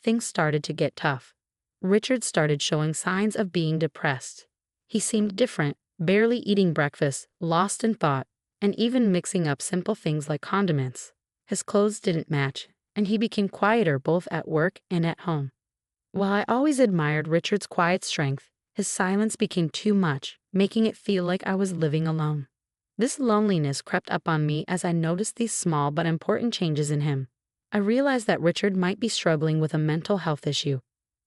things started to get tough. Richard started showing signs of being depressed. He seemed different, barely eating breakfast, lost in thought, and even mixing up simple things like condiments. His clothes didn't match, and he became quieter both at work and at home. While I always admired Richard's quiet strength, his silence became too much, making it feel like I was living alone. This loneliness crept up on me as I noticed these small but important changes in him. I realized that Richard might be struggling with a mental health issue.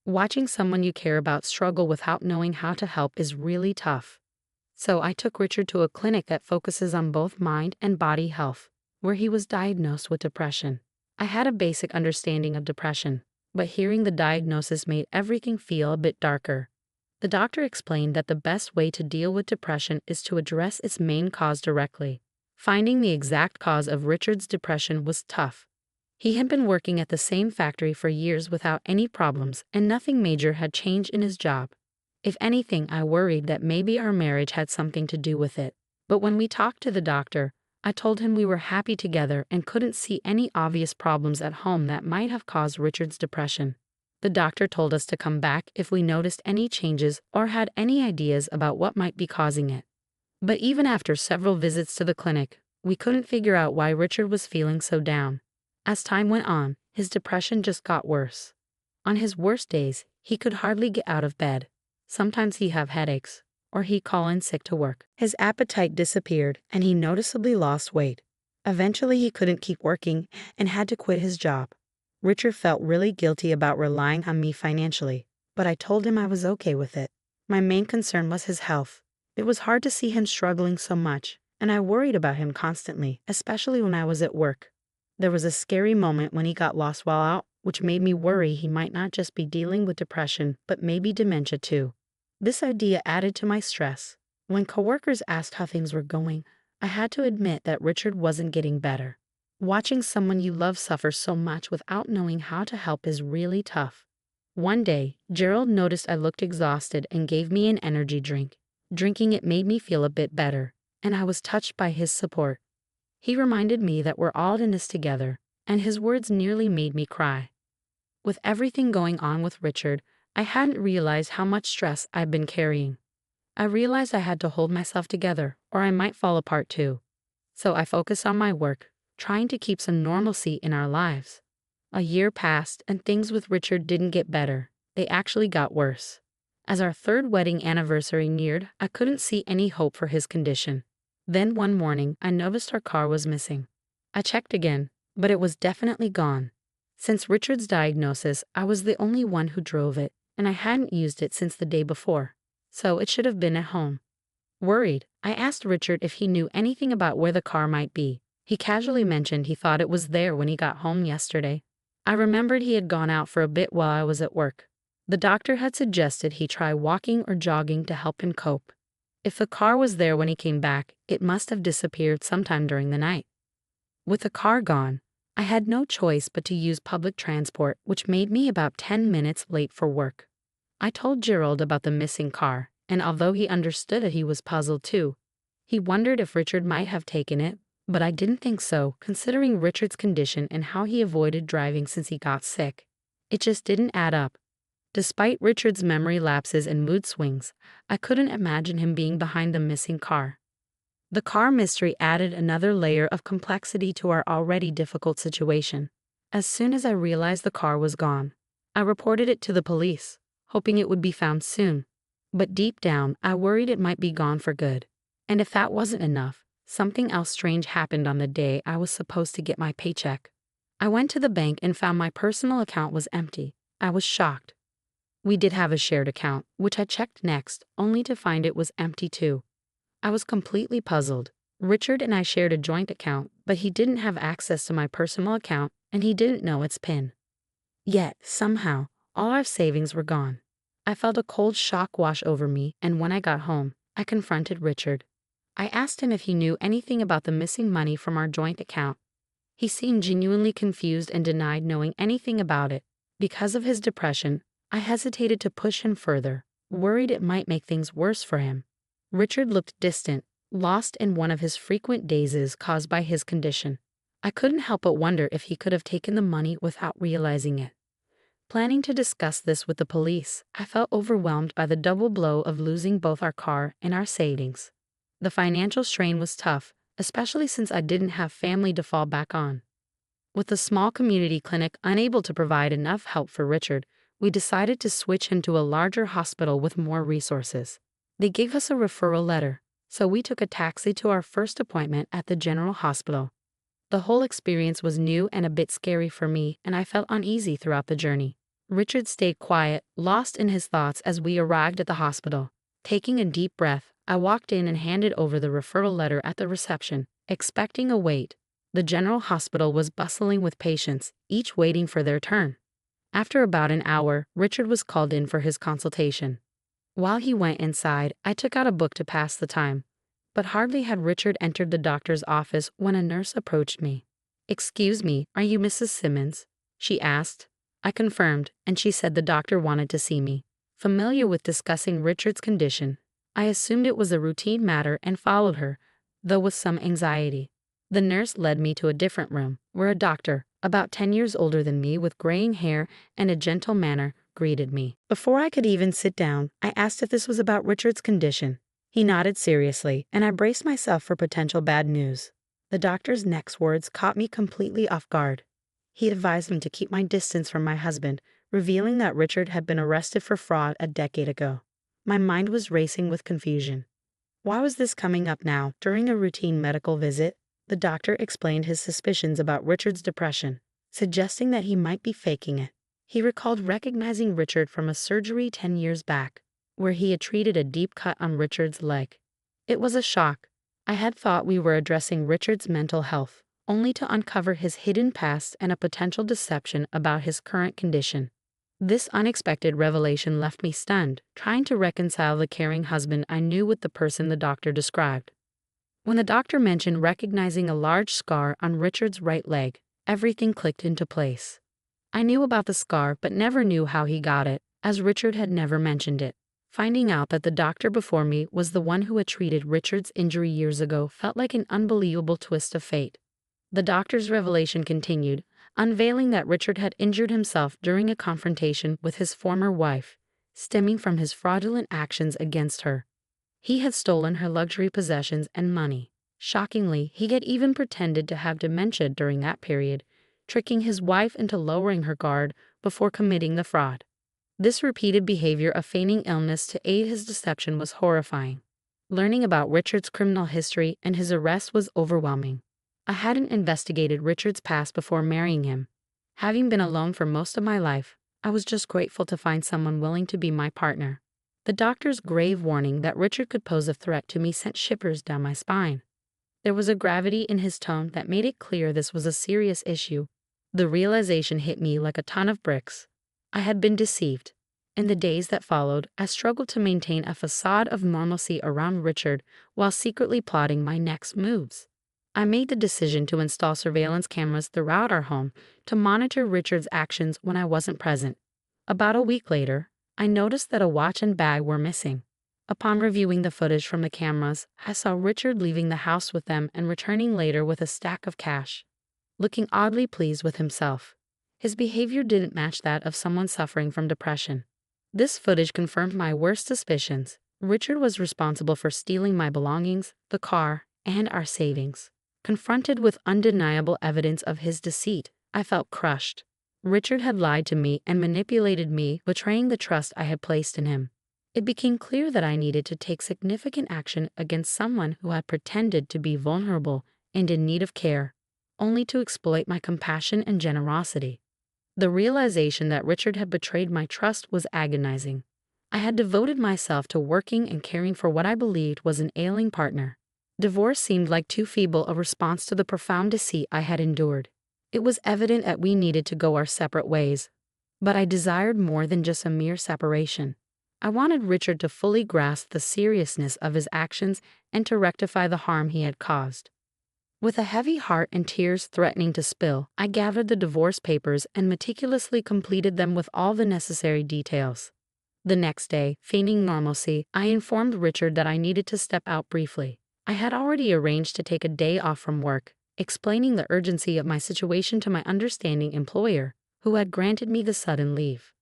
Watching someone you care about struggle without knowing how to help is really tough. So I took Richard to a clinic that focuses on both mind and body health, where he was diagnosed with depression. I had a basic understanding of depression, but hearing the diagnosis made everything feel a bit darker. The doctor explained that the best way to deal with depression is to address its main cause directly. Finding the exact cause of Richard's depression was tough. He had been working at the same factory for years without any problems, and nothing major had changed in his job. If anything, I worried that maybe our marriage had something to do with it. But when we talked to the doctor, I told him we were happy together and couldn't see any obvious problems at home that might have caused Richard's depression. The doctor told us to come back if we noticed any changes or had any ideas about what might be causing it. But even after several visits to the clinic, we couldn't figure out why Richard was feeling so down. As time went on, his depression just got worse. On his worst days, he could hardly get out of bed. Sometimes he'd have headaches, or he'd call in sick to work. His appetite disappeared, and he noticeably lost weight. Eventually, he couldn't keep working and had to quit his job. Richard felt really guilty about relying on me financially, but I told him I was okay with it. My main concern was his health. It was hard to see him struggling so much, and I worried about him constantly, especially when I was at work. There was a scary moment when he got lost while out, which made me worry he might not just be dealing with depression, but maybe dementia too. This idea added to my stress. When coworkers asked how things were going, I had to admit that Richard wasn't getting better. Watching someone you love suffer so much without knowing how to help is really tough. One day, Gerald noticed I looked exhausted and gave me an energy drink. Drinking it made me feel a bit better, and I was touched by his support. He reminded me that we're all in this together, and his words nearly made me cry. With everything going on with Richard, I hadn't realized how much stress I'd been carrying. I realized I had to hold myself together, or I might fall apart too. So I focused on my work, trying to keep some normalcy in our lives. A year passed, and things with Richard didn't get better. They actually got worse. As our third wedding anniversary neared, I couldn't see any hope for his condition. Then one morning, I noticed our car was missing. I checked again, but it was definitely gone. Since Richard's diagnosis, I was the only one who drove it, and I hadn't used it since the day before, so it should have been at home. Worried, I asked Richard if he knew anything about where the car might be. He casually mentioned he thought it was there when he got home yesterday. I remembered he had gone out for a bit while I was at work. The doctor had suggested he try walking or jogging to help him cope. If the car was there when he came back, it must have disappeared sometime during the night. With the car gone, I had no choice but to use public transport, which made me about 10 minutes late for work. I told Gerald about the missing car, and although he understood it, he was puzzled too. He wondered if Richard might have taken it, but I didn't think so, considering Richard's condition and how he avoided driving since he got sick. It just didn't add up. Despite Richard's memory lapses and mood swings, I couldn't imagine him being behind the missing car. The car mystery added another layer of complexity to our already difficult situation. As soon as I realized the car was gone, I reported it to the police, hoping it would be found soon. But deep down, I worried it might be gone for good. And if that wasn't enough, something else strange happened on the day I was supposed to get my paycheck. I went to the bank and found my personal account was empty. I was shocked. We did have a shared account, which I checked next, only to find it was empty too. I was completely puzzled. Richard and I shared a joint account, but he didn't have access to my personal account, and he didn't know its PIN. Yet, somehow, all our savings were gone. I felt a cold shock wash over me, and when I got home, I confronted Richard. I asked him if he knew anything about the missing money from our joint account. He seemed genuinely confused and denied knowing anything about it. Because of his depression, I hesitated to push him further, worried it might make things worse for him. Richard looked distant, lost in one of his frequent dazes caused by his condition. I couldn't help but wonder if he could have taken the money without realizing it. Planning to discuss this with the police, I felt overwhelmed by the double blow of losing both our car and our savings. The financial strain was tough, especially since I didn't have family to fall back on. With the small community clinic unable to provide enough help for Richard, we decided to switch him to a larger hospital with more resources. They gave us a referral letter, so we took a taxi to our first appointment at the general hospital. The whole experience was new and a bit scary for me, and I felt uneasy throughout the journey. Richard stayed quiet, lost in his thoughts as we arrived at the hospital. Taking a deep breath, I walked in and handed over the referral letter at the reception, expecting a wait. The general hospital was bustling with patients, each waiting for their turn. After about an hour, Richard was called in for his consultation. While he went inside, I took out a book to pass the time. But hardly had Richard entered the doctor's office when a nurse approached me. "Excuse me, are you Mrs. Simmons?" she asked. I confirmed, and she said the doctor wanted to see me. Familiar with discussing Richard's condition, I assumed it was a routine matter and followed her, though with some anxiety. The nurse led me to a different room, where a doctor, about 10 years older than me with graying hair and a gentle manner, greeted me. Before I could even sit down, I asked if this was about Richard's condition. He nodded seriously, and I braced myself for potential bad news. The doctor's next words caught me completely off guard. He advised me to keep my distance from my husband, revealing that Richard had been arrested for fraud a decade ago. My mind was racing with confusion. Why was this coming up now, during a routine medical visit? The doctor explained his suspicions about Richard's depression, suggesting that he might be faking it. He recalled recognizing Richard from a surgery 10 years back, where he had treated a deep cut on Richard's leg. It was a shock. I had thought we were addressing Richard's mental health, only to uncover his hidden past and a potential deception about his current condition. This unexpected revelation left me stunned, trying to reconcile the caring husband I knew with the person the doctor described. When the doctor mentioned recognizing a large scar on Richard's right leg, everything clicked into place. I knew about the scar but never knew how he got it, as Richard had never mentioned it. Finding out that the doctor before me was the one who had treated Richard's injury years ago felt like an unbelievable twist of fate. The doctor's revelation continued, unveiling that Richard had injured himself during a confrontation with his former wife, stemming from his fraudulent actions against her. He had stolen her luxury possessions and money. Shockingly, he had even pretended to have dementia during that period, tricking his wife into lowering her guard before committing the fraud. This repeated behavior of feigning illness to aid his deception was horrifying. Learning about Richard's criminal history and his arrest was overwhelming. I hadn't investigated Richard's past before marrying him. Having been alone for most of my life, I was just grateful to find someone willing to be my partner. The doctor's grave warning that Richard could pose a threat to me sent shivers down my spine. There was a gravity in his tone that made it clear this was a serious issue. The realization hit me like a ton of bricks. I had been deceived. In the days that followed, I struggled to maintain a facade of normalcy around Richard while secretly plotting my next moves. I made the decision to install surveillance cameras throughout our home to monitor Richard's actions when I wasn't present. About a week later, I noticed that a watch and bag were missing. Upon reviewing the footage from the cameras, I saw Richard leaving the house with them and returning later with a stack of cash, looking oddly pleased with himself. His behavior didn't match that of someone suffering from depression. This footage confirmed my worst suspicions. Richard was responsible for stealing my belongings, the car, and our savings. Confronted with undeniable evidence of his deceit, I felt crushed. Richard had lied to me and manipulated me, betraying the trust I had placed in him. It became clear that I needed to take significant action against someone who had pretended to be vulnerable and in need of care, only to exploit my compassion and generosity. The realization that Richard had betrayed my trust was agonizing. I had devoted myself to working and caring for what I believed was an ailing partner. Divorce seemed like too feeble a response to the profound deceit I had endured. It was evident that we needed to go our separate ways. But I desired more than just a mere separation. I wanted Richard to fully grasp the seriousness of his actions and to rectify the harm he had caused. With a heavy heart and tears threatening to spill, I gathered the divorce papers and meticulously completed them with all the necessary details. The next day, feigning normalcy, I informed Richard that I needed to step out briefly. I had already arranged to take a day off from work, explaining the urgency of my situation to my understanding employer. who had granted me the sudden leave.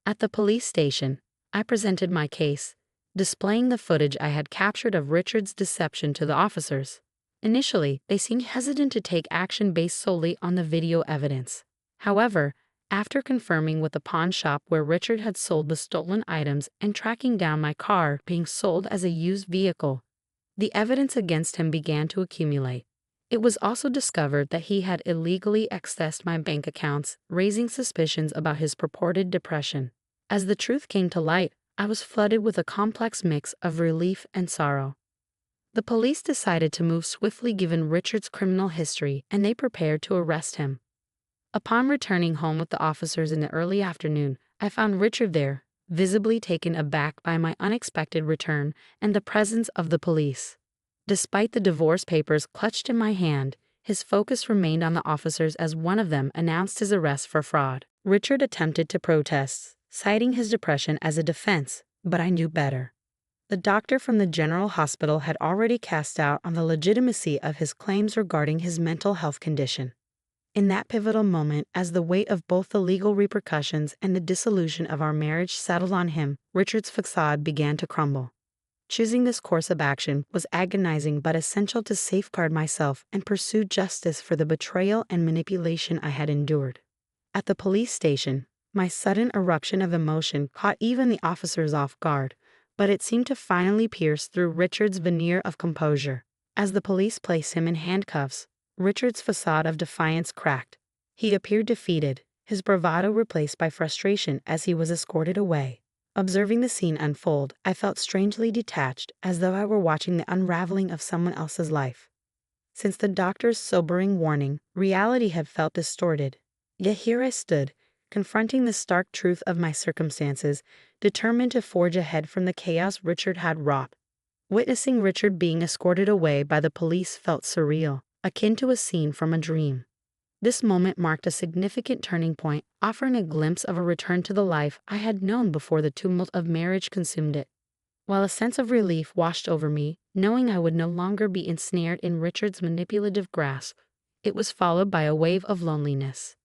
At the police station, I presented my case, displaying the footage I had captured of Richard's deception to the officers. Initially, they seemed hesitant to take action based solely on the video evidence. However, after confirming with the pawn shop where Richard had sold the stolen items and tracking down my car being sold as a used vehicle, the evidence against him began to accumulate. It was also discovered that he had illegally accessed my bank accounts, raising suspicions about his purported depression. As the truth came to light, I was flooded with a complex mix of relief and sorrow. The police decided to move swiftly given Richard's criminal history, and they prepared to arrest him. Upon returning home with the officers in the early afternoon, I found Richard there, visibly taken aback by my unexpected return and the presence of the police. Despite the divorce papers clutched in my hand, his focus remained on the officers as one of them announced his arrest for fraud. Richard attempted to protest, citing his depression as a defense, but I knew better. The doctor from the general hospital had already cast doubt on the legitimacy of his claims regarding his mental health condition. In that pivotal moment, as the weight of both the legal repercussions and the dissolution of our marriage settled on him, Richard's facade began to crumble. Choosing this course of action was agonizing but essential to safeguard myself and pursue justice for the betrayal and manipulation I had endured. At the police station, my sudden eruption of emotion caught even the officers off guard, but it seemed to finally pierce through Richard's veneer of composure. As the police placed him in handcuffs, Richard's facade of defiance cracked. He appeared defeated, his bravado replaced by frustration as he was escorted away. Observing the scene unfold, I felt strangely detached, as though I were watching the unraveling of someone else's life. Since the doctor's sobering warning, reality had felt distorted. Yet here I stood, confronting the stark truth of my circumstances, determined to forge ahead from the chaos Richard had wrought. Witnessing Richard being escorted away by the police felt surreal, akin to a scene from a dream. This moment marked a significant turning point, offering a glimpse of a return to the life I had known before the tumult of marriage consumed it. While a sense of relief washed over me, knowing I would no longer be ensnared in Richard's manipulative grasp, it was followed by a wave of loneliness.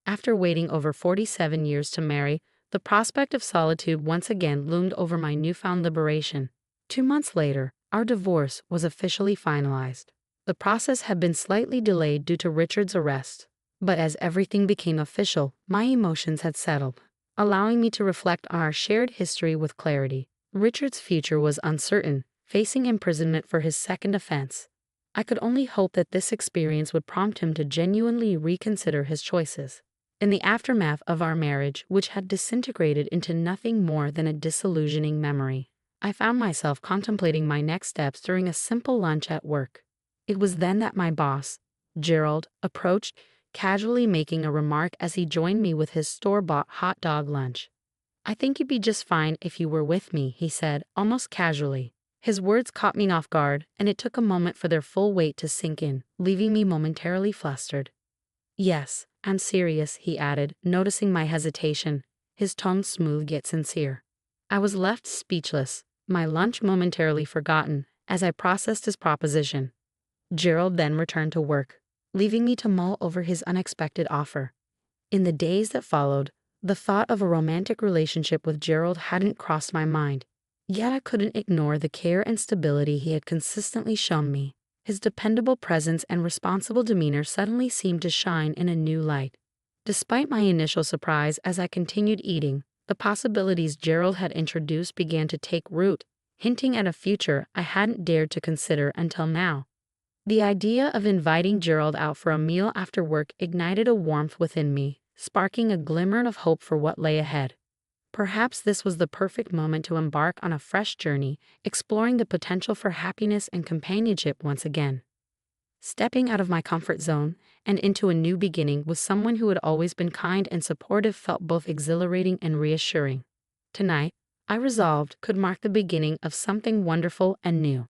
After waiting over 47 years to marry, the prospect of solitude once again loomed over my newfound liberation. 2 months later, our divorce was officially finalized. The process had been slightly delayed due to Richard's arrest, but as everything became official, my emotions had settled, allowing me to reflect on our shared history with clarity. Richard's future was uncertain, facing imprisonment for his second offense. I could only hope that this experience would prompt him to genuinely reconsider his choices. In the aftermath of our marriage, which had disintegrated into nothing more than a disillusioning memory, I found myself contemplating my next steps during a simple lunch at work. It was then that my boss, Gerald, approached, casually making a remark as he joined me with his store-bought hot dog lunch. "I think you'd be just fine if you were with me," he said, almost casually. His words caught me off guard, and it took a moment for their full weight to sink in, leaving me momentarily flustered. "Yes, I'm serious," he added, noticing my hesitation, his tone smooth yet sincere. I was left speechless, my lunch momentarily forgotten, as I processed his proposition. Gerald then returned to work, leaving me to mull over his unexpected offer. In the days that followed, the thought of a romantic relationship with Gerald hadn't crossed my mind, yet I couldn't ignore the care and stability he had consistently shown me. His dependable presence and responsible demeanor suddenly seemed to shine in a new light. Despite my initial surprise as I continued eating, the possibilities Gerald had introduced began to take root, hinting at a future I hadn't dared to consider until now. The idea of inviting Gerald out for a meal after work ignited a warmth within me, sparking a glimmer of hope for what lay ahead. Perhaps this was the perfect moment to embark on a fresh journey, exploring the potential for happiness and companionship once again. Stepping out of my comfort zone and into a new beginning with someone who had always been kind and supportive felt both exhilarating and reassuring. Tonight, I resolved, could mark the beginning of something wonderful and new.